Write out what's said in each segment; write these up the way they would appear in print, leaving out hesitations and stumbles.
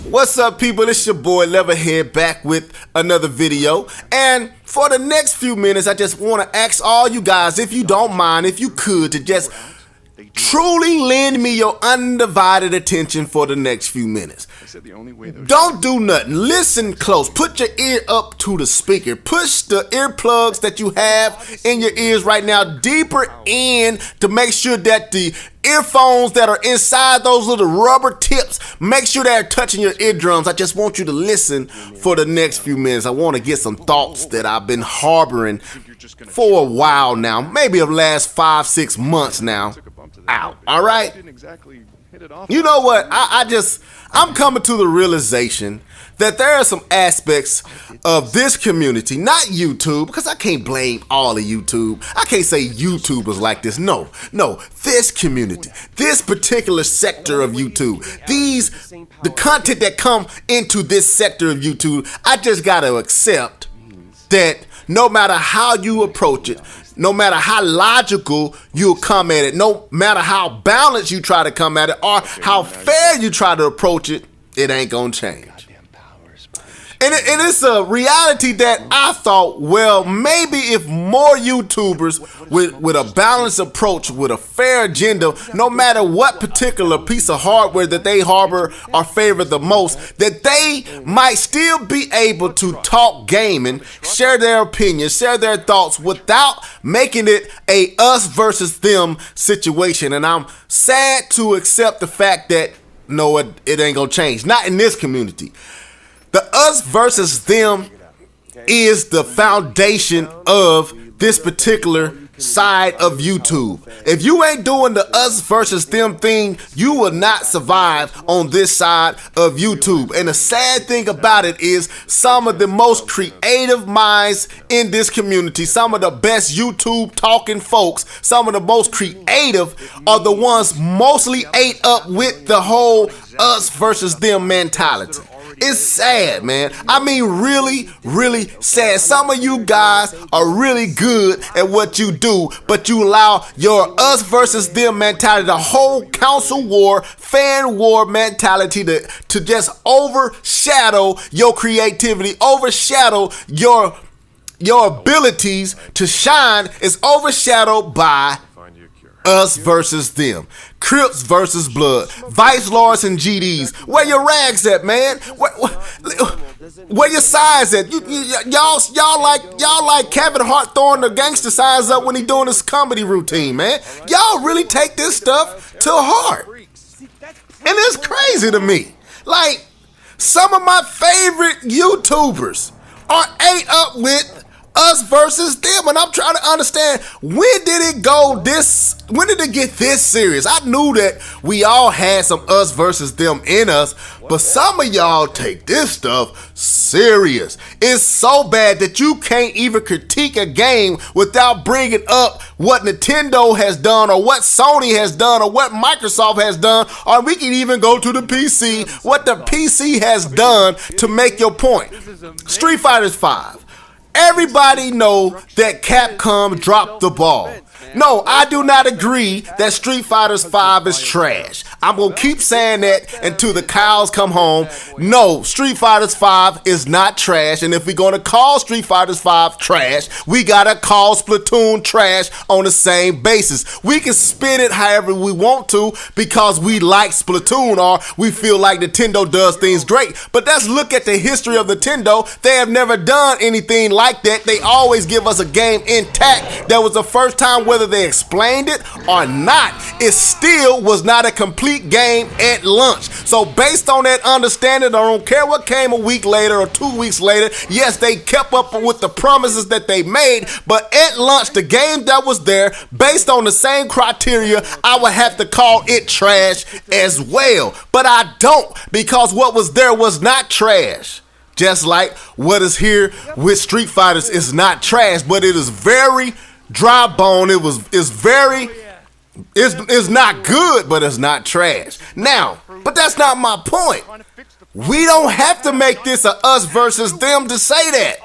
What's up, people? It's your boy Leatherhead back with another video. And for the next few minutes, I just want to ask all you guys, if you don't mind, if you could, to just truly lend me your undivided attention for the next few minutes. Don't do nothing. Listen close. Put your ear up to the speaker. Push the earplugs that you have in your ears right now deeper in to make sure that the earphones that are inside those little rubber tips, make sure they're touching your eardrums. I just want you to listen for the next few minutes. I want to get some thoughts that I've been harboring for a while now, maybe the last 5-6 months now, out. All right? You know what? I'm coming to the realization that there are some aspects of this community, not YouTube, because I can't blame all of YouTube. I can't say YouTubers like this. No, this community, this particular sector of YouTube, the content that come into this sector of YouTube, I just got to accept that no matter how you approach it, no matter how logical you come at it, no matter how balanced you try to come at it, or how fair you try to approach it, it ain't gonna change. And it's a reality that I thought, well, maybe if more YouTubers with a balanced approach, with a fair agenda, no matter what particular piece of hardware that they harbor or favor the most, that they might still be able to talk gaming, share their opinions, share their thoughts without making it a us versus them situation. And I'm sad to accept the fact that, no, it ain't gonna change. Not in this community. The us versus them is the foundation of this particular side of YouTube. If you ain't doing the us versus them thing, you will not survive on this side of YouTube. And the sad thing about it is some of the most creative minds in this community, some of the best YouTube talking folks, some of the most creative are the ones mostly ate up with the whole us versus them mentality. It's sad, man. I mean, really, really sad. Some of you guys are really good at what you do, but you allow your us versus them mentality, the whole council war, fan war mentality to just overshadow your creativity, overshadow your abilities to shine is overshadowed by us versus them. Crips versus Blood. Vice Lords and GDs. Where your rags at, man? Where your signs at? Y'all like Kevin Hart throwing the gangster signs up when he doing his comedy routine, man. Y'all really take this stuff to heart. And it's crazy to me. Like, some of my favorite YouTubers are ate up with us versus them, and I'm trying to understand, when did it get this serious? I knew that we all had some us versus them in us, but some of y'all take this stuff serious. It's so bad that you can't even critique a game without bringing up what Nintendo has done, or what Sony has done, or what Microsoft has done, or we can even go to the PC, what the PC has done to make your point. Street Fighter 5. Everybody know that Capcom dropped the ball. No, I do not agree that Street Fighter 5 is trash. I'm going to keep saying that until the cows come home. No, Street Fighter 5 is not trash. And if we're going to call Street Fighter 5 trash, we got to call Splatoon trash on the same basis. We can spin it however we want to because we like Splatoon, or we feel like Nintendo does things great. But let's look at the history of Nintendo. They have never done anything like that. They always give us a game intact. That was the first time, whether they explained it or not, it still was not a complete game at launch. So based on that understanding, I don't care what came a week later or 2 weeks later, yes, they kept up with the promises that they made, but at launch, the game that was there, based on the same criteria, I would have to call it trash as well. But I don't, because what was there was not trash. Just like what is here with Street Fighters is not trash, but it is very dry bone. It's not good, but it's not trash. Now, but that's not my point. We don't have to make this a us versus them to say that.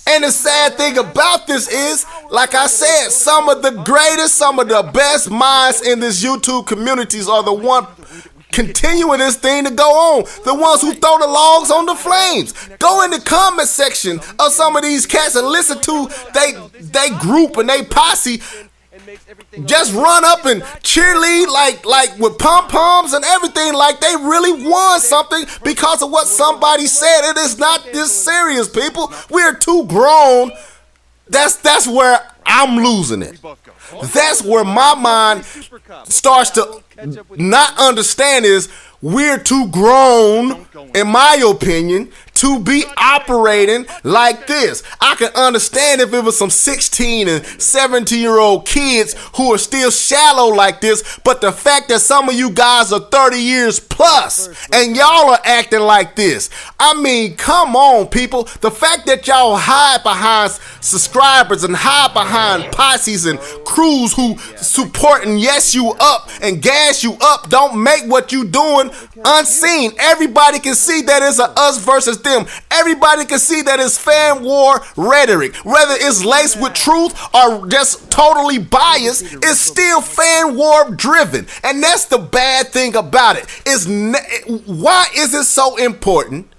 And the sad thing about this is, like I said, some of the greatest, some of the best minds in this YouTube communities are the one continuing this thing to go on. The ones who throw the logs on the flames. Go in the comment section of some of these cats and listen to they group and they posse just run up and cheerlead like with pom-poms and everything, like they really won something because of what somebody said. It is not this serious, people. We're too grown. That's where I'm losing it. That's where my mind starts to not understand is we're too grown, in my opinion, to be operating like this. I can understand if it was some 16 and 17-year-old kids who are still shallow like this, but the fact that some of you guys are 30 years plus and y'all are acting like this, I mean, come on, people. The fact that y'all hide behind subscribers and hide behind posses and crews who support and yes you up and gas you up don't make what you doing unseen. Everybody can see that it's a us versus them. Everybody can see that it's fan war rhetoric. Whether it's laced with truth or just totally biased, it's still fan war driven. And that's the bad thing about it. Why is it so important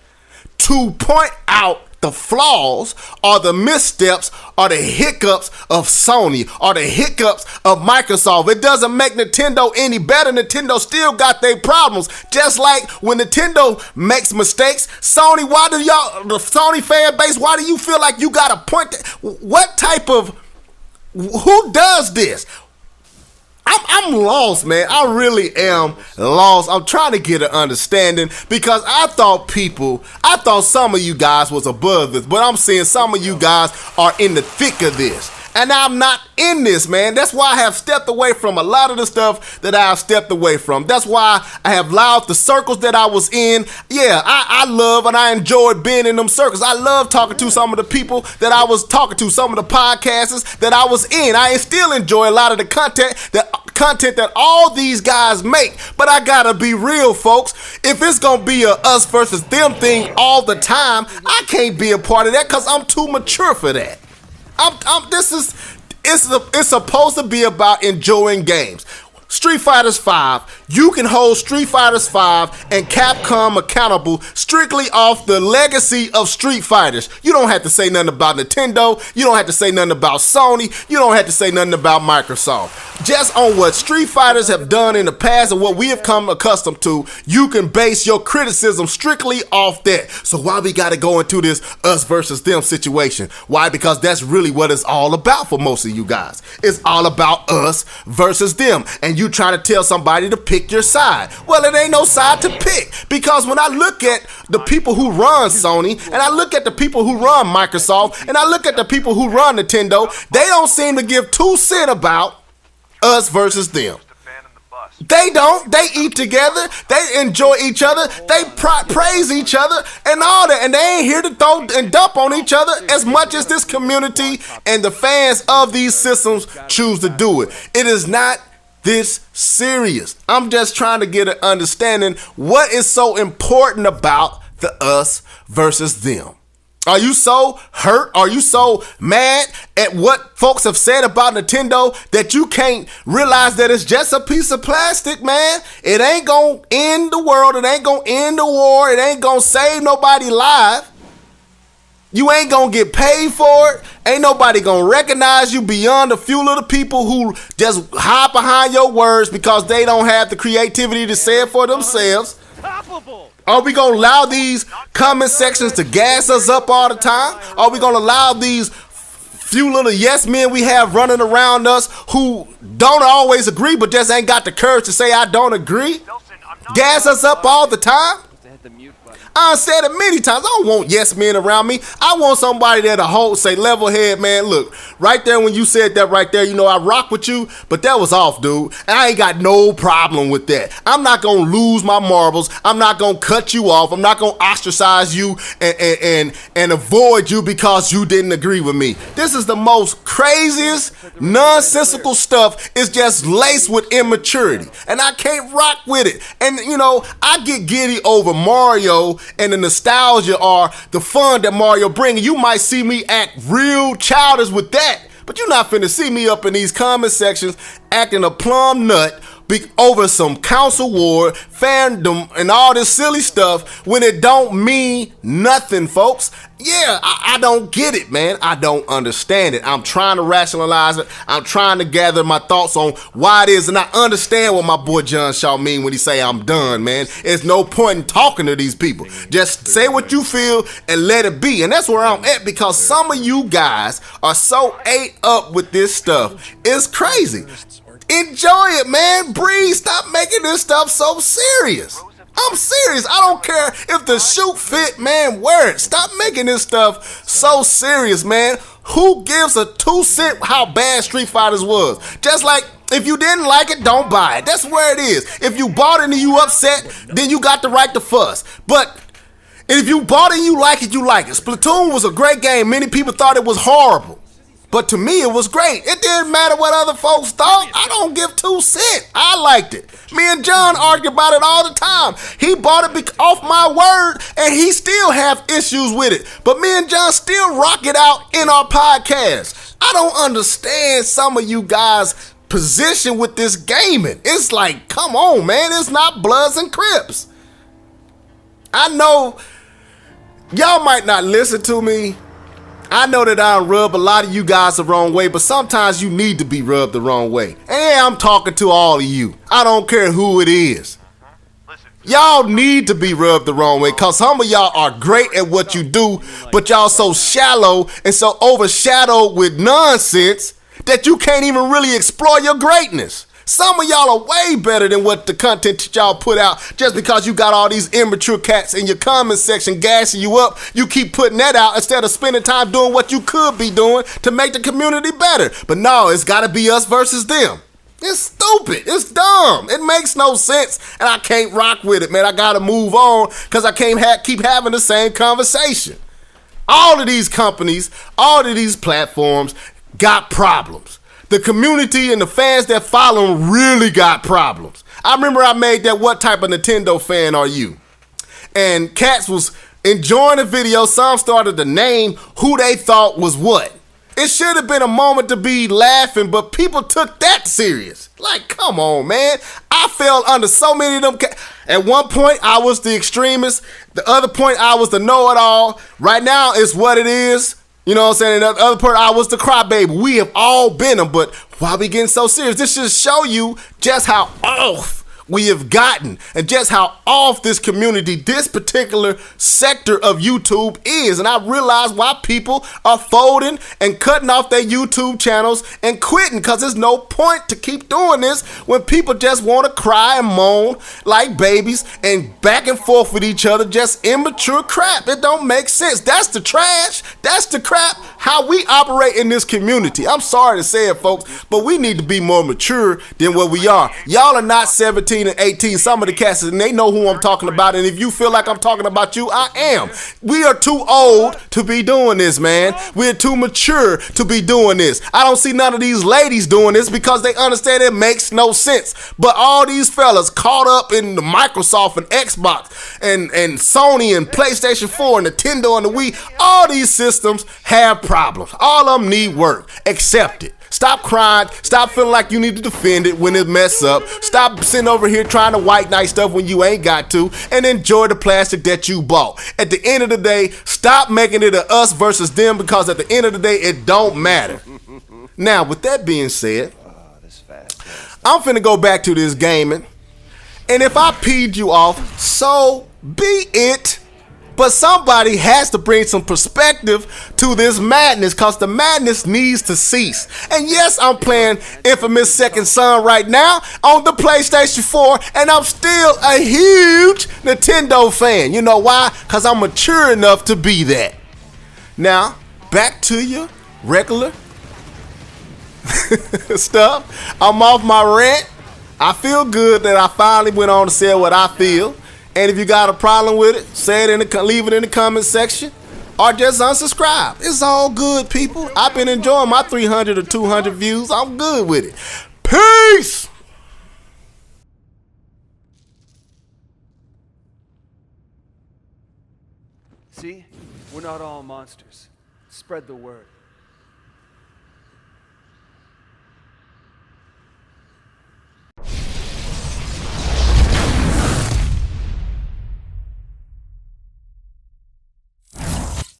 to point out the flaws or the missteps or the hiccups of Sony or the hiccups of Microsoft? It doesn't make Nintendo any better. Nintendo still got their problems. Just like when Nintendo makes mistakes, Sony, the Sony fan base, why do you feel like you gotta point what type of, who does this? I'm lost, man. I really am lost. I'm trying to get an understanding because I thought some of you guys was above this, but I'm seeing some of you guys are in the thick of this. And I'm not in this, man. That's why I have stepped away from a lot of the stuff that I have stepped away from. That's why I have allowed the circles that I was in. Yeah, I love and I enjoyed being in them circles. I love talking to some of the people that I was talking to, some of the podcasters that I was in. I still enjoy a lot of the content that all these guys make. But I gotta be real, folks. If it's gonna be a us versus them thing all the time, I can't be a part of that because I'm too mature for that. It's supposed to be about enjoying games. Street Fighters 5, you can hold Street Fighters 5 and Capcom accountable strictly off the legacy of Street Fighters. You don't have to say nothing about Nintendo. You don't have to say nothing about Sony. You don't have to say nothing about Microsoft. Just on what Street Fighters have done in the past and what we have come accustomed to, you can base your criticism strictly off that. So why we got to go into this us versus them situation? Why? Because that's really what it's all about for most of you guys. It's all about us versus them. And you trying to tell somebody to pick your side. Well, it ain't no side to pick, because when I look at the people who run Sony and I look at the people who run Microsoft and I look at the people who run Nintendo, they don't seem to give 2 cents about us versus them. They don't. They eat together. They enjoy each other. They praise each other and all that. And they ain't here to throw and dump on each other as much as this community and the fans of these systems choose to do it. It is not this serious. I'm just trying to get an understanding what is so important about the us versus them. Are you so hurt? Are you so mad at what folks have said about Nintendo that you can't realize that it's just a piece of plastic, man? It ain't gonna end the world. It ain't gonna end the war. It ain't gonna save nobody live. You ain't gonna get paid for it. Ain't nobody gonna recognize you beyond a few little people who just hide behind your words because they don't have the creativity to say it for themselves. Are we gonna allow these comment sections to gas us up all the time? Are we gonna allow these few little yes men we have running around us who don't always agree but just ain't got the courage to say I don't agree? Gas us up all the time? I said it many times. I don't want yes men around me. I want somebody that'll hold, say level head, man. Look, right there when you said that right there, you know, I rock with you, but that was off, dude. And I ain't got no problem with that. I'm not gonna lose my marbles. I'm not gonna cut you off. I'm not gonna ostracize you and avoid you because you didn't agree with me. This is the most craziest, nonsensical stuff. It's just laced with immaturity, and I can't rock with it. And you know, I get giddy over Mario and the nostalgia or the fun that Mario brings. You might see me act real childish with that, but you're not finna see me up in these comment sections acting a plumb nut, over some council ward, fandom, and all this silly stuff when it don't mean nothing, folks. Yeah, I don't get it, man. I don't understand it. I'm trying to rationalize it. I'm trying to gather my thoughts on why it is, and I understand what my boy John Shaw mean when he say I'm done, man. There's no point in talking to these people. Just say what you feel and let it be. And that's where I'm at, because some of you guys are so ate up with this stuff. It's crazy. Enjoy it, man. Breathe. Stop making this stuff so serious. I'm serious. I don't care if the shoe fit, man. Wear it. Stop making this stuff so serious, man. Who gives a 2 cent how bad Street Fighters was? Just like, if you didn't like it, don't buy it. That's where it is. If you bought it and you upset, then you got the right to fuss. But if you bought it and you like it, you like it. Splatoon was a great game. Many people thought it was horrible. But to me, it was great. It didn't matter what other folks thought. I don't give 2 cents. I liked it. Me and John argue about it all the time. He bought it off my word, and he still have issues with it. But me and John still rock it out in our podcast. I don't understand some of you guys' position with this gaming. It's like, come on, man. It's not Bloods and Crips. I know y'all might not listen to me. I know that I rub a lot of you guys the wrong way, but sometimes you need to be rubbed the wrong way. And yeah, I'm talking to all of you. I don't care who it is. Y'all need to be rubbed the wrong way, because some of y'all are great at what you do, but y'all so shallow and so overshadowed with nonsense that you can't even really explore your greatness. Some of y'all are way better than what the content that y'all put out, just because you got all these immature cats in your comment section gassing you up. You keep putting that out instead of spending time doing what you could be doing to make the community better. But no, it's got to be us versus them. It's stupid. It's dumb. It makes no sense, and I can't rock with it, man. I got to move on, because I can't keep having the same conversation. All of these companies, all of these platforms got problems. The community and the fans that follow them really got problems. I remember I made that "What type of Nintendo fan are you?" And cats was enjoying the video. Some started to name who they thought was what. It should have been a moment to be laughing, but people took that serious. Like, come on, man. I fell under so many of them. At one point, I was the extremist. The other point, I was the know-it-all. Right now, it's what it is. You know what I'm saying? And the other part, I was the crybaby. We have all been them, but why are we getting so serious? This should show you just how off we have gotten, and just how off this community, this particular sector of YouTube is. And I realize why people are folding and cutting off their YouTube channels and quitting, because there's no point to keep doing this when people just want to cry and moan like babies and back and forth with each other, just immature crap. It don't make sense. That's the trash. That's the crap, how we operate in this community. I'm sorry to say it, folks, but we need to be more mature than what we are. Y'all are not 17 and 18, some of the cats, and they know who I'm talking about. And if you feel like I'm talking about you, I am. We are too old to be doing this, man. We're too mature to be doing this. I don't see none of these ladies doing this because they understand it makes no sense. But all these fellas caught up in the Microsoft and Xbox and Sony and PlayStation 4 and Nintendo and the Wii, all these systems have problems. All of them need work. Accept it. Stop crying. Stop feeling like you need to defend it when it mess up. Stop sitting over here trying to white knight stuff when you ain't got to, and enjoy the plastic that you bought. At the end of the day, stop making it a us versus them, because at the end of the day, it don't matter. Now, with that being said, I'm finna go back to this gaming, and if I peed you off, so be it. But somebody has to bring some perspective to this madness, because the madness needs to cease. And yes, I'm playing Infamous Second Son right now on the PlayStation 4, and I'm still a huge Nintendo fan. You know why? Because I'm mature enough to be that. Now, back to your regular stuff. I'm off my rant. I feel good that I finally went on to say what I feel. And if you got a problem with it, say it leave it in the comment section, or just unsubscribe. It's all good, people. I've been enjoying my 300 or 200 views. I'm good with it. Peace. See, we're not all monsters. Spread the word.